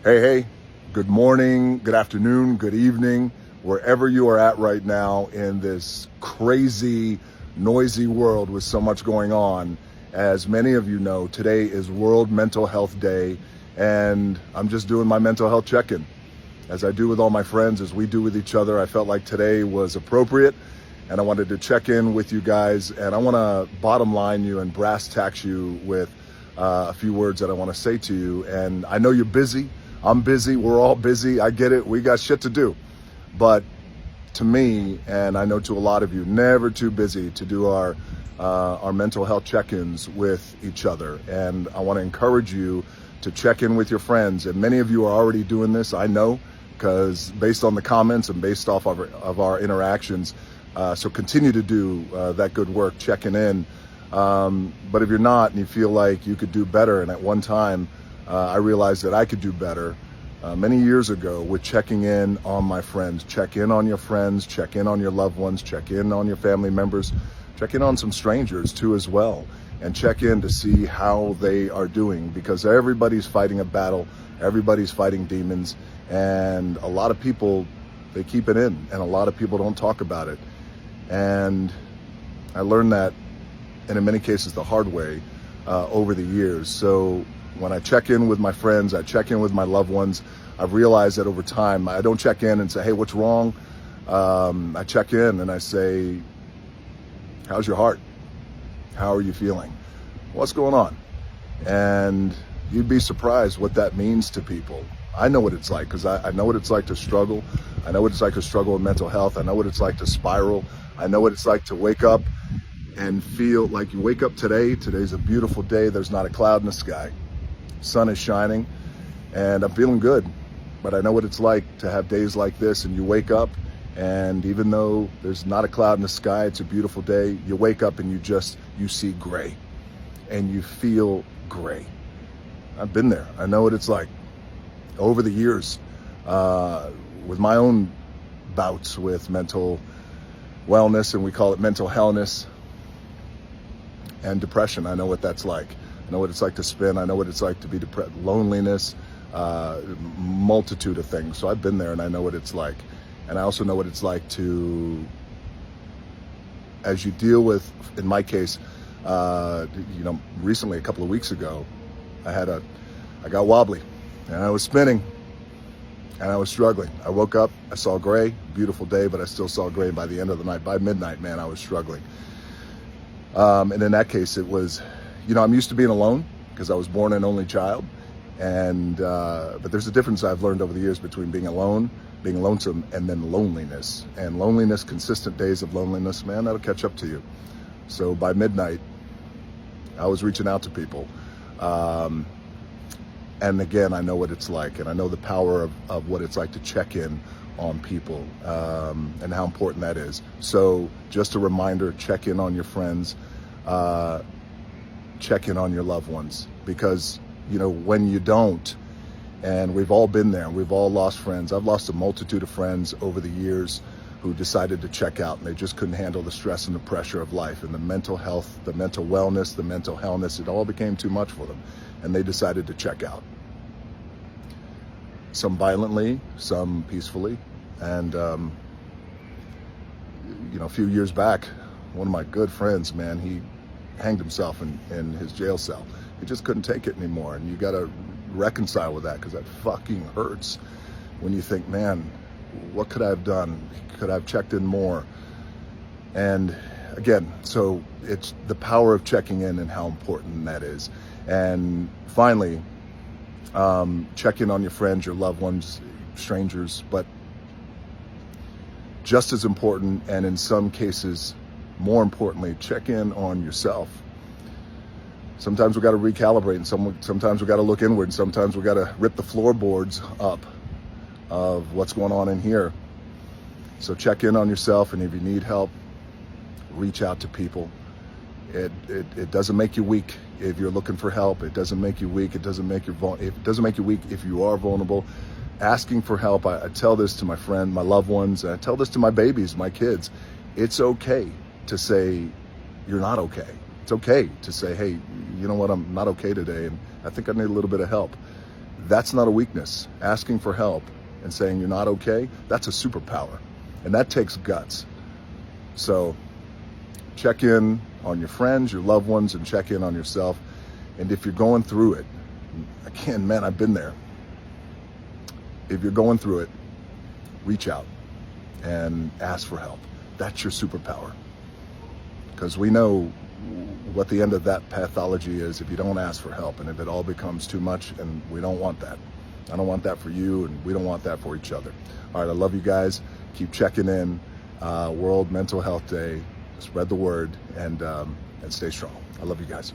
Hey, good morning, good afternoon, good evening, wherever you are at right now in this crazy, noisy world with so much going on. As many of you know, today is World Mental Health Day, and I'm just doing my mental health check-in. As I do with all my friends, as we do with each other, I felt like today was appropriate, and I wanted to check in with you guys, and I want to bottom line you and brass tacks you with a few words that I want to say to you. And I know you're busy. I'm busy. We're all busy. I get it. We got shit to do. But to me, and I know to a lot of you, never too busy to do our mental health check-ins with each other. And I want to encourage you to check in with your friends. And many of you are already doing this, I know, because based on the comments and based off of our interactions. So continue to do that good work, checking in. But if you're not and you feel like you could do better, and at one time I realized that I could do better many years ago with checking in on my friends. Check in on your friends, check in on your loved ones, check in on your family members, check in on some strangers too as well, and check in to see how they are doing, because everybody's fighting a battle, everybody's fighting demons, and a lot of people, they keep it in, and a lot of people don't talk about it. And I learned that, and in many cases the hard way, over the years. So when I check in with my friends, I check in with my loved ones, I've realized that over time, I don't check in and say, hey, what's wrong? I check in and I say, how's your heart? How are you feeling? What's going on? And you'd be surprised what that means to people. I know what it's like, because I know what it's like to struggle. I know what it's like to struggle with mental health. I know what it's like to spiral. I know what it's like to wake up and feel like you wake up today. Today's a beautiful day. There's not a cloud in the sky. Sun is shining and I'm feeling good. But I know what it's like to have days like this, and you wake up and even though there's not a cloud in the sky, it's a beautiful day, you wake up and you see gray and you feel gray. I've been there. I know what it's like. Over the years, with my own bouts with mental wellness, and we call it mental hellness, and depression, I know what that's like. I know what it's like to spin. I know what it's like to be depressed, loneliness, multitude of things. So I've been there and I know what it's like. And I also know what it's like to, as you deal with, in my case, recently, a couple of weeks ago, I got wobbly and I was spinning and I was struggling. I woke up, I saw gray, beautiful day, but I still saw gray by the end of the night. By midnight, man, I was struggling. And in that case, it was, I'm used to being alone because I was born an only child. And, but there's a difference I've learned over the years between being alone, being lonesome, and then loneliness. And loneliness, consistent days of loneliness, man, that'll catch up to you. So by midnight, I was reaching out to people. And again, I know what it's like, and I know the power of what it's like to check in on people, and how important that is. So just a reminder, check in on your friends, check in on your loved ones, because when you don't, and we've all been there, we've all lost friends. I've lost a multitude of friends over the years who decided to check out, and they just couldn't handle the stress and the pressure of life, and the mental health, the mental wellness, the mental hellness, it all became too much for them, and they decided to check out. Some violently, some peacefully. And a few years back, one of my good friends, man, he hanged himself in his jail cell. He just couldn't take it anymore. And you got to reconcile with that, because that fucking hurts when you think, man, what could I have done? Could I have checked in more? And again, so it's the power of checking in and how important that is. And finally, check in on your friends, your loved ones, strangers, but just as important, and in some cases more importantly, check in on yourself. Sometimes we got to recalibrate, and sometimes we got to look inward, and sometimes we got to rip the floorboards up of what's going on in here. So check in on yourself, and if you need help, reach out to people. It doesn't make you weak if you're looking for help. It doesn't make you weak. It doesn't make you weak if you are vulnerable. Asking for help. I tell this to my friend, my loved ones, and I tell this to my babies, my kids. It's okay to say you're not okay. It's okay to say, hey, you know what, I'm not okay today, and I think I need a little bit of help. That's not a weakness. Asking for help and saying you're not okay, that's a superpower. And that takes guts. So check in on your friends, your loved ones, and check in on yourself. And if you're going through it, again, man, I've been there. If you're going through it, reach out and ask for help. That's your superpower. Because we know what the end of that pathology is if you don't ask for help, and if it all becomes too much, and we don't want that. I don't want that for you, and we don't want that for each other. All right, I love you guys. Keep checking in. World Mental Health Day. Spread the word and stay strong. I love you guys.